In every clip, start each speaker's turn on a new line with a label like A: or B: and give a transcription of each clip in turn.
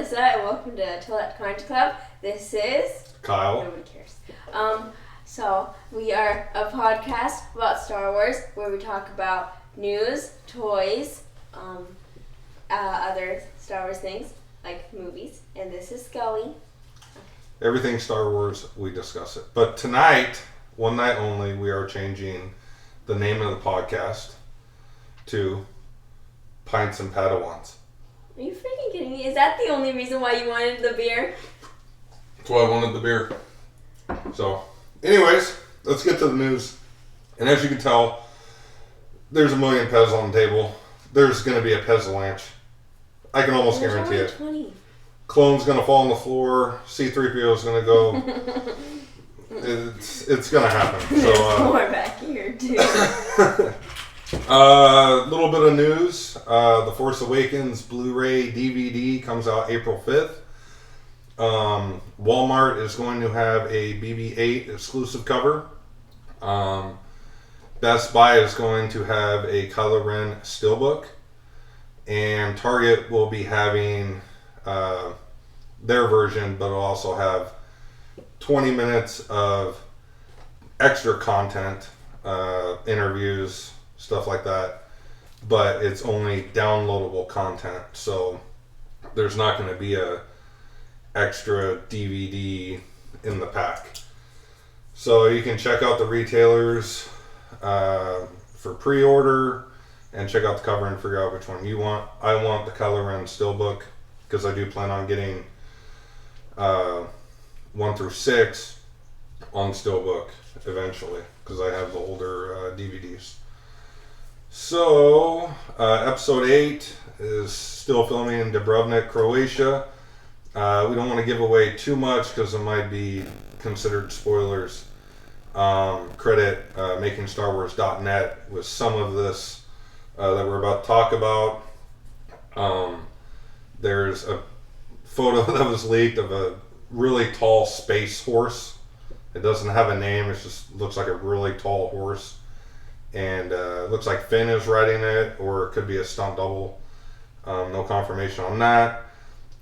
A: Lysa, and welcome to Kanjiklub. This is
B: Kyle.
A: Nobody cares. So we are a podcast about Star Wars where we talk about news, toys, other Star Wars things like movies. And this is Scully.
B: Everything Star Wars, we discuss it. But tonight, one night only, we are changing the name of the podcast to Pints and Padawans.
A: Are you freaking kidding me? Is that the only reason why you wanted the beer?
B: That's why I wanted the beer. So, anyways, let's get to the news. And as you can tell, there's a million Pez on the table. There's going to be a Pez-a-lanche. I can almost guarantee it.
A: 20.
B: Clone's going to fall on the floor. C-3PO is going to go. It's going to happen.
A: There's more back here, too.
B: A little bit of news. The Force Awakens Blu-ray DVD comes out April 5th. Walmart is going to have a BB-8 exclusive cover. Best Buy is going to have a Kylo Ren steelbook. And Target will be having their version, but it'll also have 20 minutes of extra content, interviews, stuff like that, but it's only downloadable content, so there's not going to be a extra DVD in the pack. So you can check out the retailers for pre-order and check out the cover and figure out which one you want. I want the Kylo Ren steelbook because I do plan on getting 1 through 6 on steelbook eventually because I have the older DVDs. So, episode 8 is still filming in Dubrovnik, Croatia. We don't want to give away too much because it might be considered spoilers. Credit MakingStarWars.net with some of this that we're about to talk about. There's a photo that was leaked of a really tall space horse. It doesn't have a name, it just looks like a really tall horse. And it looks like Finn is riding it, or it could be a stunt double. No confirmation on that.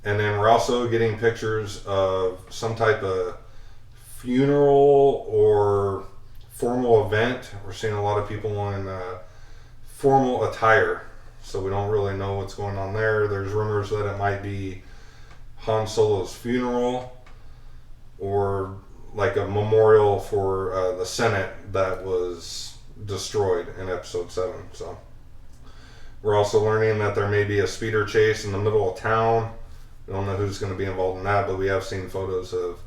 B: And then we're also getting pictures of some type of funeral or formal event. We're seeing a lot of people in formal attire, so we don't really know what's going on there. There's rumors that it might be Han Solo's funeral or like a memorial for the Senate that was destroyed in episode 7. So we're also learning that there may be a speeder chase in the middle of town. We don't know who's going to be involved in that, but we have seen photos of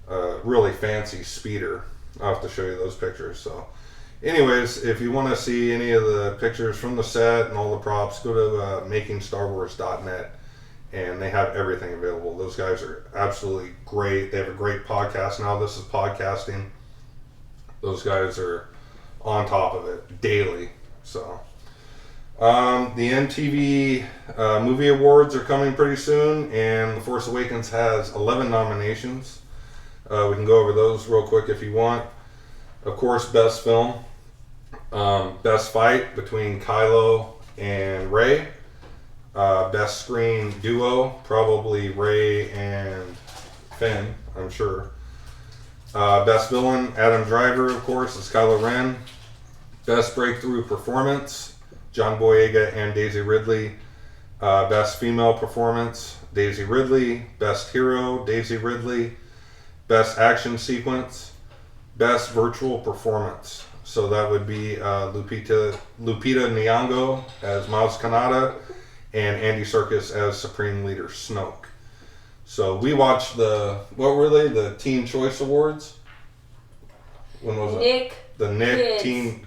B: a really fancy speeder. I'll have to show you those pictures. So anyways, if you want to see any of the pictures from the set and all the props, go to MakingStarWars.net, and they have everything available. Those guys are absolutely great. They have a great podcast now. This is podcasting. Those guys are on top of it daily. So the MTV Movie Awards are coming pretty soon, and The Force Awakens has 11 nominations. We can go over those real quick if you want. Of course, best film, best fight between Kylo and Rey, best screen duo, probably Rey and Finn, I'm sure. Best villain, Adam Driver, of course, is Kylo Ren. Best breakthrough performance, John Boyega and Daisy Ridley. Best female performance, Daisy Ridley. Best hero, Daisy Ridley. Best action sequence, best virtual performance. So that would be Lupita Nyong'o as Maz Kanata and Andy Serkis as Supreme Leader Snoke. So we watched the Teen Choice Awards. When was it? The Nick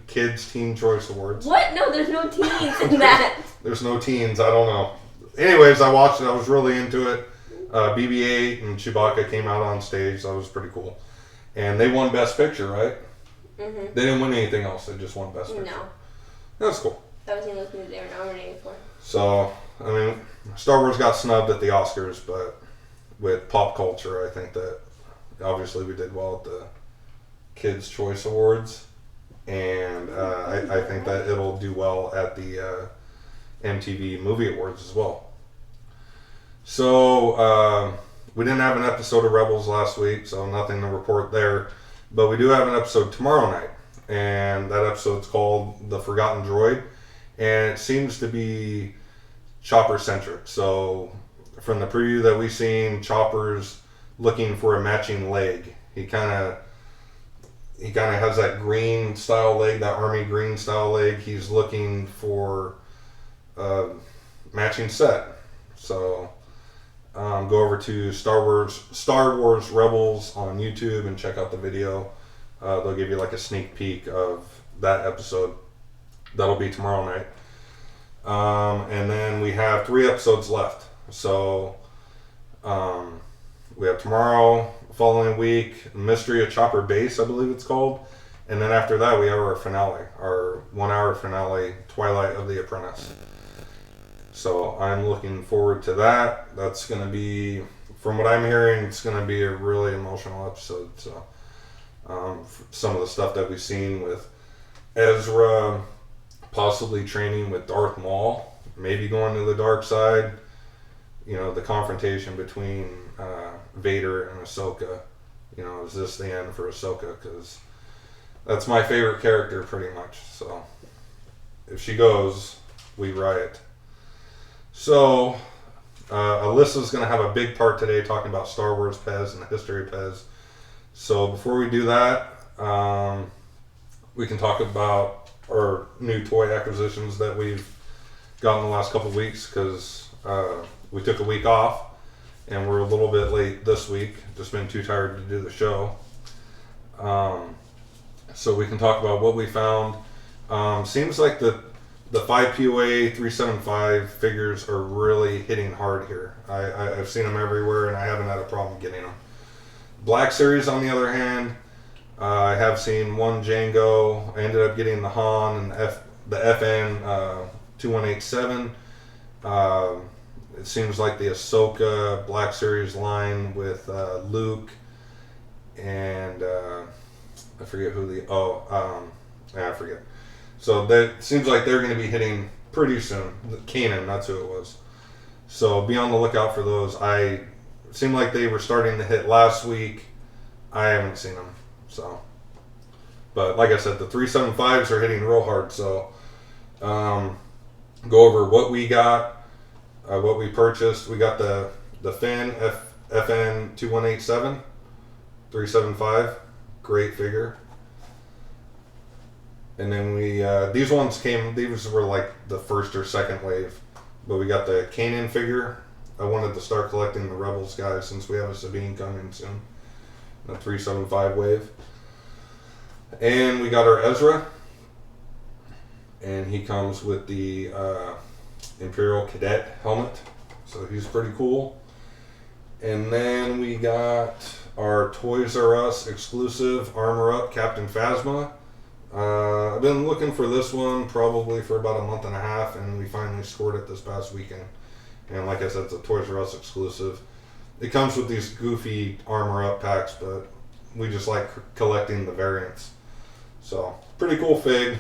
B: Kids Teen Choice Awards.
A: What? No, there's no teens in that.
B: There's no teens, I don't know. Anyways, I watched it, I was really into it. BB-8 and Chewbacca came out on stage, so that was pretty cool. And they won Best Picture, right? Mm-hmm. They didn't win anything else, they just won Best Picture. No. That's cool.
A: That was the only movie they were nominated for.
B: So, I mean, Star Wars got snubbed at the Oscars, but with pop culture, I think that obviously we did well at the Kids' Choice Awards. And I think that it'll do well at the MTV Movie Awards as well. So we didn't have an episode of Rebels last week, so nothing to report there. But we do have an episode tomorrow night, and that episode's called The Forgotten Droid, and it seems to be Chopper centric. So from the preview that we've seen, Chopper's looking for a matching leg. He kind of has that green style leg, that army green style leg. He's looking for a matching set. So go over to Star Wars Rebels on YouTube and check out the video. They'll give you like a sneak peek of that episode. That'll be tomorrow night. And then we have 3 episodes left. So we have tomorrow, following week, Mystery of Chopper Base, I believe it's called. And then after that, we have our finale, our 1-hour finale, Twilight of the Apprentice. So I'm looking forward to that. That's going to be, from what I'm hearing, it's going to be a really emotional episode. So some of the stuff that we've seen with Ezra possibly training with Darth Maul, maybe going to the dark side. You know, the confrontation between Vader and Ahsoka. You know, is this the end for Ahsoka? Because that's my favorite character pretty much. So if she goes, we riot. So Alyssa's going to have a big part today talking about Star Wars Pez and the history of Pez. So before we do that, we can talk about our new toy acquisitions that we've gotten the last couple of weeks, because we took a week off and we're a little bit late this week. Just been too tired to do the show. So we can talk about what we found. Seems like the 5POA 375 figures are really hitting hard here. I've seen them everywhere and I haven't had a problem getting them. Black Series, on the other hand, I have seen one Django. I ended up getting the Han and the FN 2187. It seems like the Ahsoka Black Series line with Luke and I forget who I forget. So that seems like they're going to be hitting pretty soon. Kanan, that's who it was. So be on the lookout for those. It seemed like they were starting to hit last week. I haven't seen them. So, but like I said, the 375s are hitting real hard. So go over what we got, what we purchased. We got the Finn FN 2187 375, great figure. And then these were like the first or second wave. But we got the Kanan figure. I wanted to start collecting the Rebels guys since we have a Sabine coming soon. The 375 wave. And we got our Ezra. And he comes with the Imperial Cadet helmet. So he's pretty cool. And then we got our Toys R Us exclusive Armor Up Captain Phasma. I've been looking for this one probably for about a month and a half, and we finally scored it this past weekend. And like I said, it's a Toys R Us exclusive. It comes with these goofy Armor Up packs, but we just like collecting the variants. So, pretty cool fig.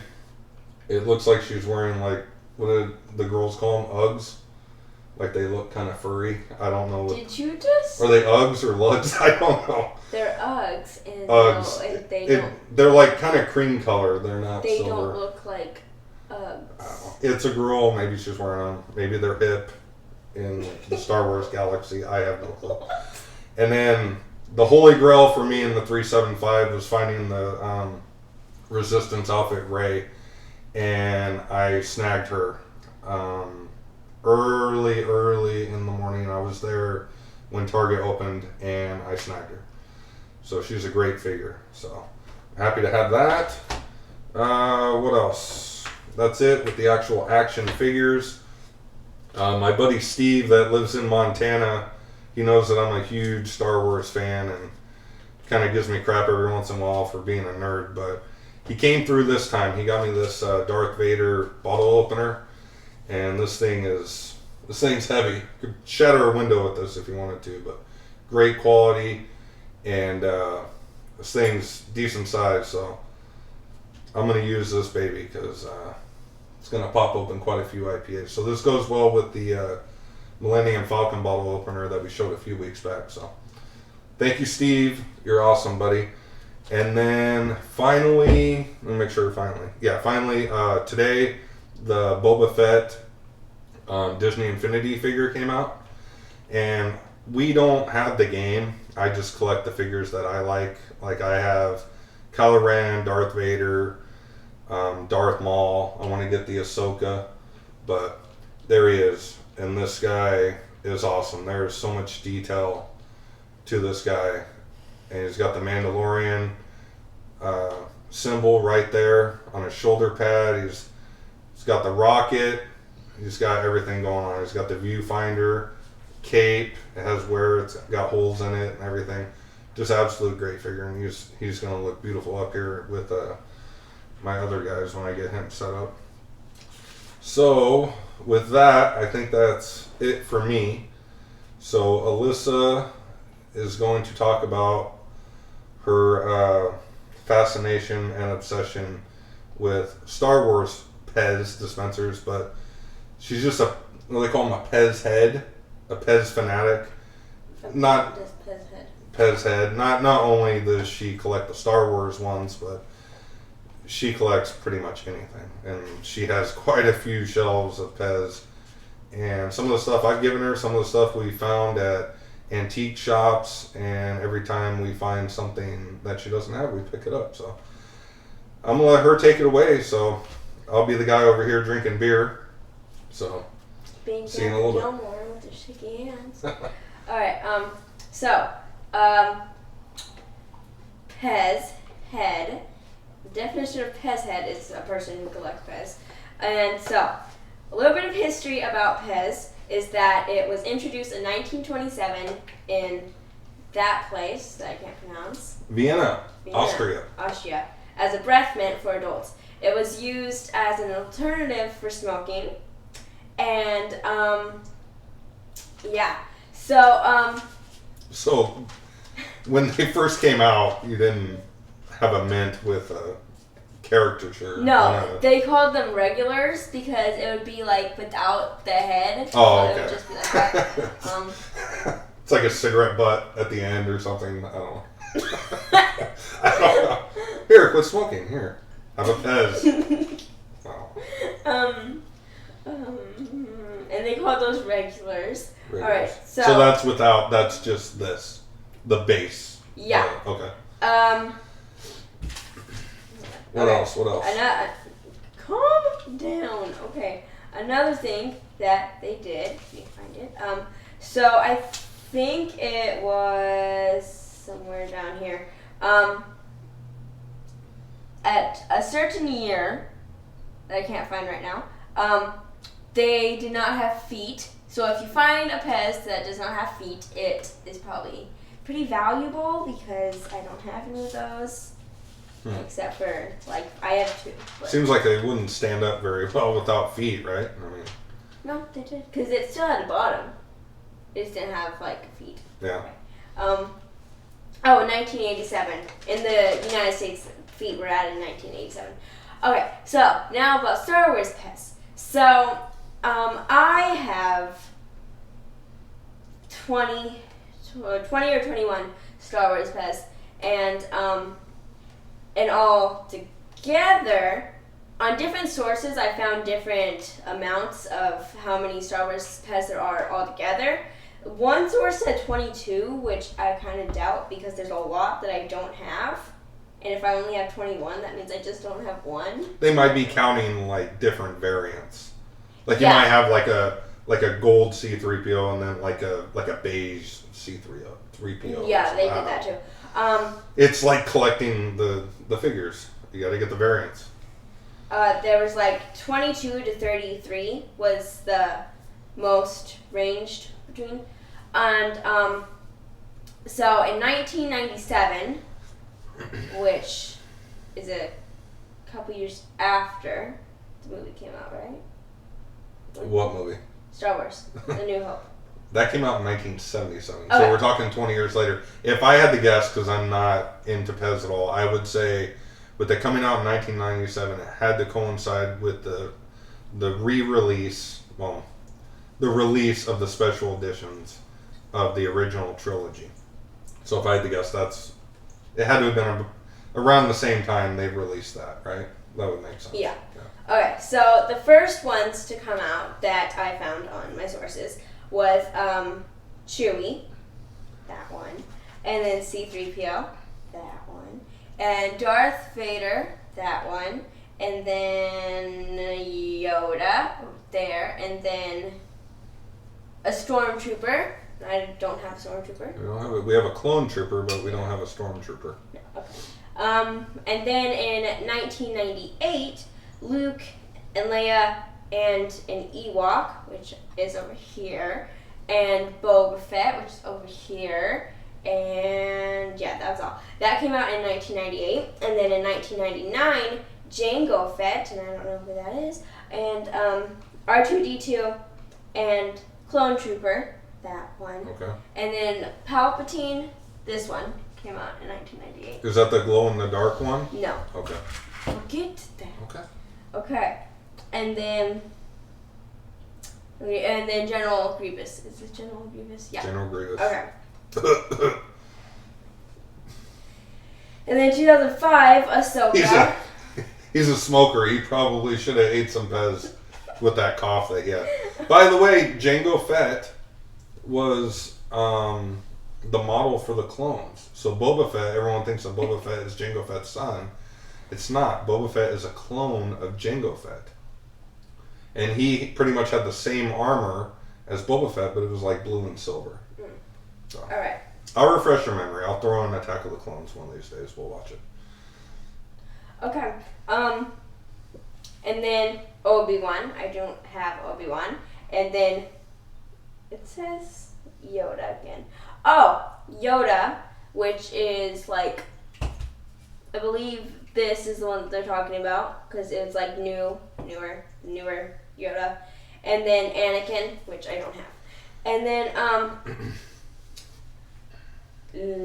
B: It looks like she's wearing, like, what did the girls call them? Uggs? Like, they look kind of furry. I don't know.
A: Did you just...
B: Are they Uggs or Lugs? I don't know.
A: They're Uggs. And
B: Uggs.
A: No, and they don't...
B: They're, like, kind of cream color. They're not
A: They
B: silver.
A: don't look like Uggs.
B: It's a girl. Maybe she's wearing them. Maybe they're hip in the Star Wars galaxy. I have no clue. And then the holy grail for me in the 375 was finding the Resistance outfit Rey, and I snagged her early in the morning. I was there when Target opened, and I snagged her. So she's a great figure. So happy to have that. What else? That's it with the actual action figures. My buddy Steve that lives in Montana, he knows that I'm a huge Star Wars fan and kind of gives me crap every once in a while for being a nerd, but he came through this time. He got me this Darth Vader bottle opener, and this thing's heavy. You could shatter a window with this if you wanted to, but great quality, and this thing's decent size, so I'm going to use this baby because it's going to pop open quite a few IPAs. So this goes well with the Millennium Falcon bottle opener that we showed a few weeks back. So thank you, Steve. You're awesome, buddy. And then finally, let me make sure finally, today the Boba Fett Disney Infinity figure came out. And we don't have the game. I just collect the figures that I like. Like I have Kylo Ren, Darth Vader, Darth Maul. I want to get the Ahsoka, but there he is. And this guy is awesome. There's so much detail to this guy. And he's got the Mandalorian symbol right there on his shoulder pad. He's got the rocket. He's got everything going on. He's got the viewfinder, cape. It has where it's got holes in it and everything. Just absolute great figure. And he's going to look beautiful up here with my other guys when I get him set up. So with that, I think that's it for me. So Alyssa is going to talk about her fascination and obsession with Star Wars Pez dispensers, but she's just they call him a Pez head, a Pez fanatic. Not
A: just Pez head.
B: Pez head. Not only does she collect the Star Wars ones, but she collects pretty much anything, and she has quite a few shelves of Pez. And some of the stuff I've given her, some of the stuff we found at antique shops, and every time we find something that she doesn't have, we pick it up. So I'm gonna let her take it away. So I'll be the guy over here drinking beer. So
A: Being
B: see you in a little bit.
A: Gilmore with their shaky hands. All right. Pez head. The definition of Pez head is a person who collects Pez. And so, a little bit of history about Pez is that it was introduced in 1927 in that place that I can't pronounce.
B: Vienna, Austria,
A: as a breath mint for adults. It was used as an alternative for smoking. And,
B: So, when they first came out, you didn't have a mint with a caricature.
A: No, they called them regulars because it would be like without the head.
B: Oh,
A: so
B: okay.
A: It would just be like that.
B: It's like a cigarette butt at the end or something. I don't know. I don't know. Here, quit smoking. Here, have a Pez. Oh.
A: And they called those regulars. All right, so
B: that's just this, the base.
A: Yeah.
B: Okay.
A: What
B: else?
A: Calm down. Okay. Another thing that they did, let me find it. So I think it was somewhere down here. At a certain year that I can't find right now, they did not have feet. So if you find a Pez that does not have feet, it is probably pretty valuable because I don't have any of those. Except for, like, I have two.
B: Seems like they wouldn't stand up very well without feet, right? I mean,
A: no, they did. Because it still had a bottom. It just didn't have, like, feet.
B: Yeah.
A: Okay. In 1987. In the United States, feet were added in 1987. Okay, so now about Star Wars Pez. So, I have 20 or 21 Star Wars Pez. And all together, on different sources, I found different amounts of how many Star Wars Pez there are altogether. One source said 22, which I kind of doubt because there's a lot that I don't have. And if I only have 21, that means I just don't have one.
B: They might be counting like different variants. Like you might have like a gold C-3PO and then like a beige C-3PO.
A: Yeah, they did that too.
B: It's like collecting the figures. You got to get the variants.
A: There was like 22 to 33 was the most ranged between. And so in 1997, which is a couple years after the movie came out, right?
B: What movie?
A: Star Wars, The New Hope.
B: That came out in 1977.
A: Okay.
B: So we're talking 20 years later. If I had to guess, because I'm not into Pez at all, I would say with it coming out in 1997, it had to coincide with the re-release, well, the release of the special editions of the original trilogy. So if I had to guess, it had to have been around the same time they released that, right? That would make sense.
A: Yeah. Okay, so the first ones to come out that I found on my sources was Chewie, that one, and then C-3PO, that one, and Darth Vader, that one, and then Yoda, there, and then a Stormtrooper. I don't have a Stormtrooper.
B: We have a clone trooper, but we don't have a Stormtrooper.
A: No, okay. And then in 1998, Luke and Leia and an Ewok, which is over here, and Boba Fett, which is over here, and yeah, that's all. That came out in 1998, and then in 1999, Jango Fett, and I don't know who that is, and R2-D2, and Clone Trooper, that one.
B: Okay.
A: And then Palpatine, this one, came out in 1998.
B: Is that the glow-in-the-dark one?
A: No.
B: Okay.
A: We'll get to that.
B: Okay.
A: Okay. And then General Grievous. Is it General Grievous? Yeah.
B: General Grievous.
A: Okay. And then 2005, Ahsoka.
B: He's a smoker. He probably should have ate some Pez with that cough that he had. By the way, Jango Fett was the model for the clones. So Boba Fett, everyone thinks that Boba Fett is Jango Fett's son. It's not. Boba Fett is a clone of Jango Fett. And he pretty much had the same armor as Boba Fett, but it was like blue and silver. So,
A: All right.
B: I'll refresh your memory. I'll throw on Attack of the Clones one of these days. We'll watch it.
A: Okay. And then Obi-Wan. I don't have Obi-Wan. And then it says Yoda again. Oh, Yoda, which is like, I believe this is the one that they're talking about because it's like newer Yoda. And then Anakin, which I don't have. And then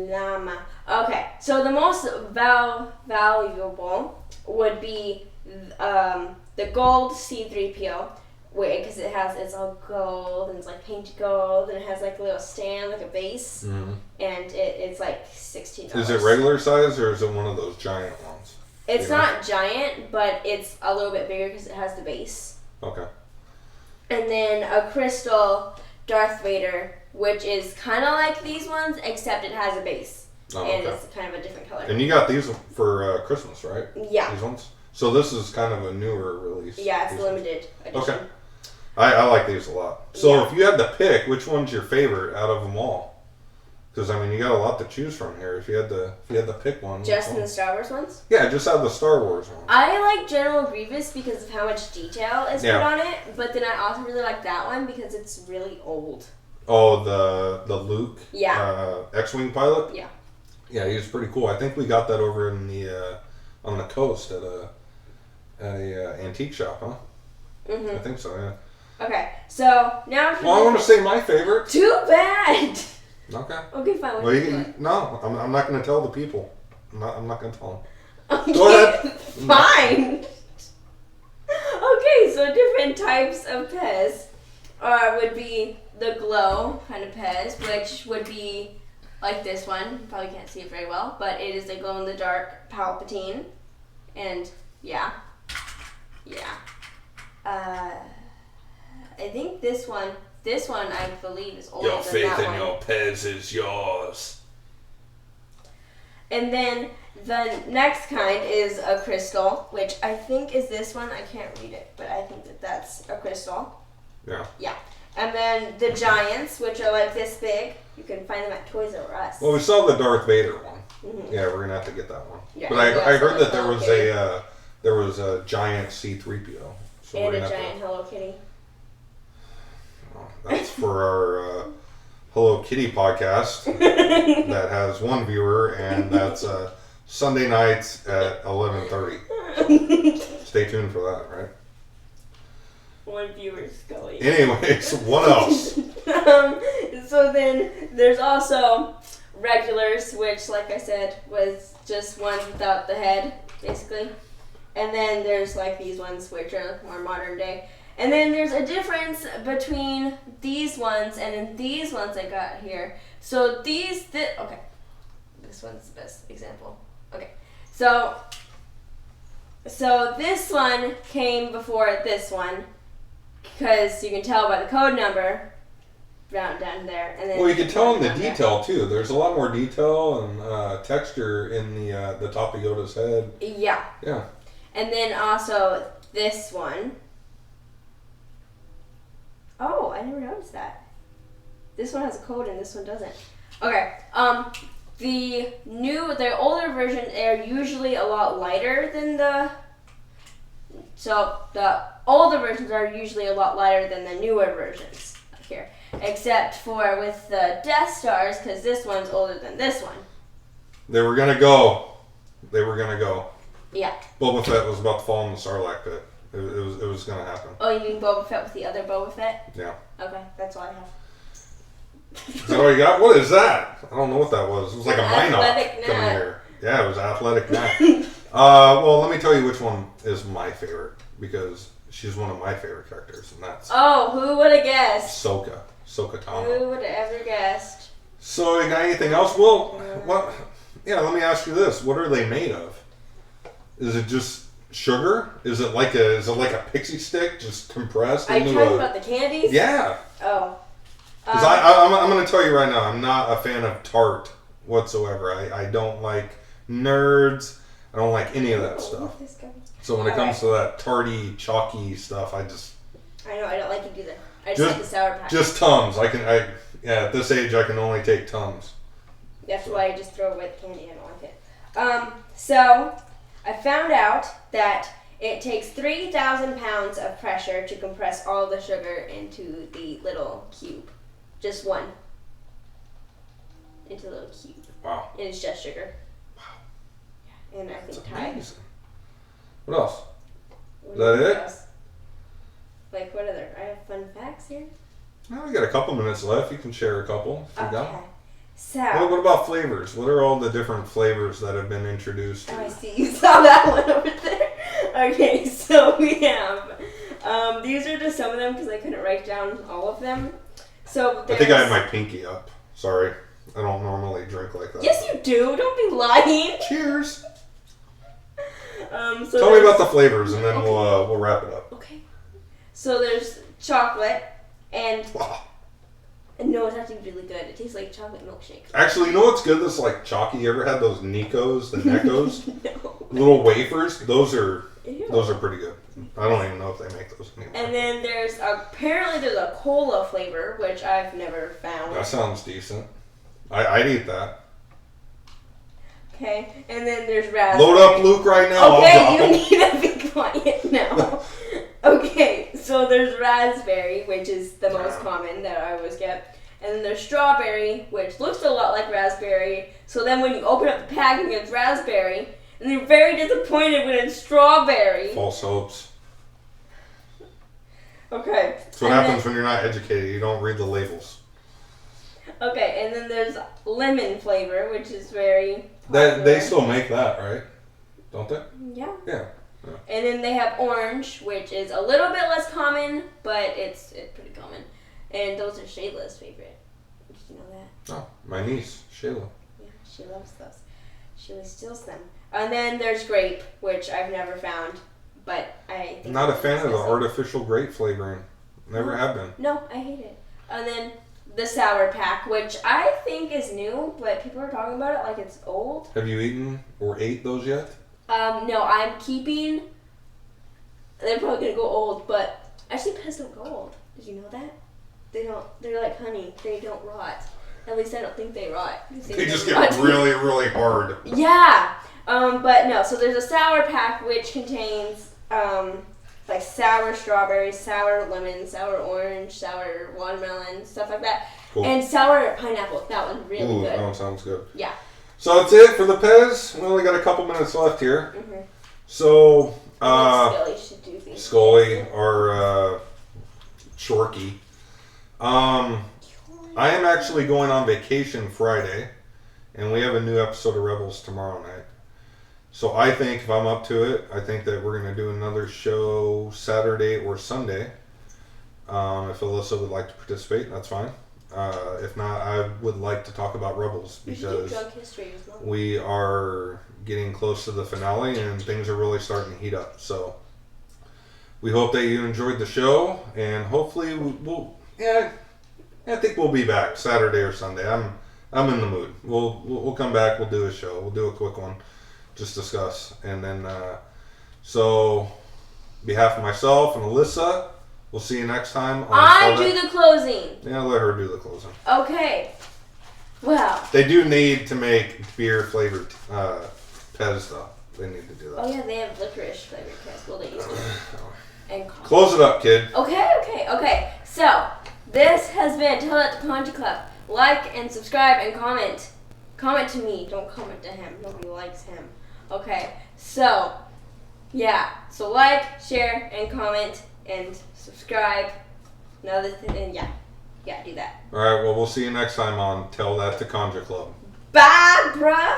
A: Llama. Okay, so the most valuable would be the gold C-3PO, because it's all gold and it's like painted gold and it has like a little stand, like a base, and it's like $16.
B: Is it regular size or is it one of those giant ones?
A: It's not giant, but it's a little bit bigger because it has the base.
B: Okay.
A: And then a crystal Darth Vader, which is kind of like these ones, except it has a base.
B: Oh,
A: and
B: okay.
A: it's kind of a different color.
B: And you got these for Christmas, right?
A: Yeah.
B: These ones? So this is kind of a newer release.
A: Yeah, it's limited edition.
B: Okay. I like these a lot. So if you had to pick, which one's your favorite out of them all? Because I mean, you got a lot to choose from here. If you had to pick one.
A: Just in the Star Wars ones?
B: Yeah, just out of the Star Wars ones.
A: I like General Grievous because of how much detail is put on it, but then I also really like that one because it's really old.
B: Oh, the Luke X-Wing pilot?
A: Yeah.
B: Yeah, he was pretty cool. I think we got that over in the on the coast at a antique shop, huh?
A: Mm-hmm.
B: I think so, yeah.
A: Okay, so now...
B: I want to say my favorite.
A: Too bad!
B: Okay.
A: Okay, fine.
B: Well, no, I'm not going to tell the people. I'm not going to tell them.
A: Okay,
B: Go ahead.
A: Fine. Okay, so different types of Pez would be the glow kind of Pez, which would be like this one. You probably can't see it very well, but it is a glow-in-the-dark Palpatine. And, yeah. I think this one, I believe, is older than that one.
B: Your faith in your Pez is yours.
A: And then the next kind is a crystal, which I think is this one. I can't read it, but I think that's a crystal.
B: Yeah.
A: Yeah. And then the giants, which are like this big. You can find them at Toys R Us.
B: Well, we saw the Darth Vader one.
A: Mm-hmm.
B: Yeah, we're going to have to get that one.
A: Yeah,
B: but I heard that there was a giant C-3PO. So
A: and a giant Hello Kitty.
B: That's for our Hello Kitty podcast that has one viewer, and that's Sunday nights at 11:30. Stay tuned for that, right?
A: One viewer's going.
B: Anyways, what else?
A: So then there's also regulars, which, like I said, was just ones without the head, basically. And then there's like these ones, which are more modern day. And then there's a difference between these ones and then these ones I got here. So okay. This one's the best example. Okay. So this one came before this one because you can tell by the code number down there. And then
B: well, you can tell in the detail too. There's a lot more detail and texture in the top of Yoda's head.
A: Yeah.
B: Yeah.
A: And then also this one. Oh, I never noticed that. This one has a code and this one doesn't. Okay. The older versions are usually a lot lighter than the older versions are usually a lot lighter than the newer versions here. Except for with the Death Stars, because this one's older than this one.
B: They were gonna go.
A: Yeah.
B: Boba Fett was about to fall in the Sarlacc pit. It was gonna happen.
A: Oh, you mean Boba Fett with the other Boba Fett?
B: Yeah.
A: Okay, that's all I have.
B: Is that all you got? What is that? I don't know what that was. It was like a Minoc coming here. Yeah, it was athletic nap. Well, let me tell you which one is my favorite because she's one of my favorite characters, and that's
A: who would have guessed?
B: Ahsoka Tano.
A: Who would have ever guessed?
B: So, you got anything else? Well, what? Yeah, let me ask you this: what are they made of? Is it just sugar? Is it like a pixie stick, just compressed?
A: Are you talking about the candies?
B: Yeah.
A: Oh.
B: Because I'm going to tell you right now, I'm not a fan of tart whatsoever. I don't like nerds. I don't like any of that stuff. So when it comes to that tarty, chalky stuff, I
A: know, I don't like it either. I just like the Sour Patch.
B: Just Tums. At this age, I can only take Tums.
A: That's why I just throw away the candy. I don't like it. So I found out that it takes 3,000 pounds of pressure to compress all the sugar into the little cube. Just one. Into a little cube.
B: Wow.
A: And it's just sugar.
B: Wow.
A: And I think
B: amazing. What else?
A: What
B: Is that it?
A: else? Like, what other? I have fun facts here.
B: Well, we got a couple minutes left. You can share a couple if you got.
A: So.
B: What about flavors? What are all the different flavors that have been introduced?
A: Oh, I see. You saw that one over there. Okay, so we have. These are just some of them because I couldn't write down all of them. So
B: I think I have my pinky up. Sorry. I don't normally drink like that.
A: Yes, you do. Don't be lying.
B: Cheers.
A: So
B: tell me about the flavors, and then we'll wrap it up.
A: Okay. So there's chocolate, and
B: Wow.
A: no, it's actually really good. It tastes like chocolate milkshake.
B: Actually, you know what's good that's like chalky? You ever had those Nikos, the Neckos?
A: No.
B: Little wafers? Those are
A: Ew.
B: pretty good. I don't even know if they make those anymore.
A: And then there's a cola flavor, which I've never found.
B: That sounds decent. I'd eat that.
A: Okay, and then there's raspberry.
B: Load up Luke right now.
A: Okay, you need to be quiet now. Okay, so there's raspberry, which is the most common that I always get. And then there's strawberry, which looks a lot like raspberry. So then when you open up the packaging, it's raspberry. And you're very disappointed when it's strawberry.
B: False hopes.
A: Okay.
B: That's what happens when you're not educated. You don't read the labels.
A: Okay, and then there's lemon flavor, which is very popular.
B: They still make that, right? Don't they?
A: Yeah.
B: Yeah.
A: And then they have orange, which is a little bit less common, but it's pretty common. And those are Shayla's favorite. Did you know that?
B: Oh, my niece, Shayla.
A: Yeah, she loves those. She always steals them. And then there's grape, which I've never found, but I think
B: Not a fan of the artificial grape flavoring. Never have been.
A: No, I hate it. And then the Sour Pack, which I think is new, but people are talking about it like it's old.
B: Have you eaten or ate those yet?
A: No, I'm keeping. They're probably gonna go old, but actually, Pez don't go old. Did you know that? They don't. They're like honey. They don't rot. At least I don't think they rot.
B: They just get really, really hard.
A: Yeah. But no. So there's a Sour Pack which contains like sour strawberry, sour lemon, sour orange, sour watermelon, stuff like that,
B: Cool.
A: and sour pineapple. That one's really
B: Ooh,
A: good.
B: that one sounds good.
A: Yeah.
B: So that's it for the Pez. We only got a couple minutes left here.
A: Mm-hmm.
B: So,
A: Scully should do these.
B: Scully or Chorky. I am actually going on vacation Friday, and we have a new episode of Rebels tomorrow night. So I think if I'm up to it, I think that we're going to do another show Saturday or Sunday. If Alyssa would like to participate, that's fine. If not, I would like to talk about Rebels because
A: drunk history as well.
B: we are getting close to the finale and things are really starting to heat up. So we hope that you enjoyed the show, and hopefully we'll I think we'll be back Saturday or Sunday. I'm in the mood. We'll come back. We'll do a show. We'll do a quick one, just discuss, and then so on behalf of myself and Alyssa, we'll see you next time.
A: I do the closing.
B: Yeah, let her do the closing.
A: Okay. Well.
B: They do need to make beer flavored Pez though. They need to do that.
A: Oh yeah, they have licorice flavored Pez. Well, they used to. And
B: close it up, kid.
A: Okay. So, this has been Tell It to Kanjiklub. Like and subscribe and comment. Comment to me. Don't comment to him. Nobody likes him. Okay. So, yeah. So, like, share, and comment, and subscribe. Another thing. And yeah, do that.
B: All right. Well, we'll see you next time on Tell That to Kanjiklub.
A: Bye, bruh.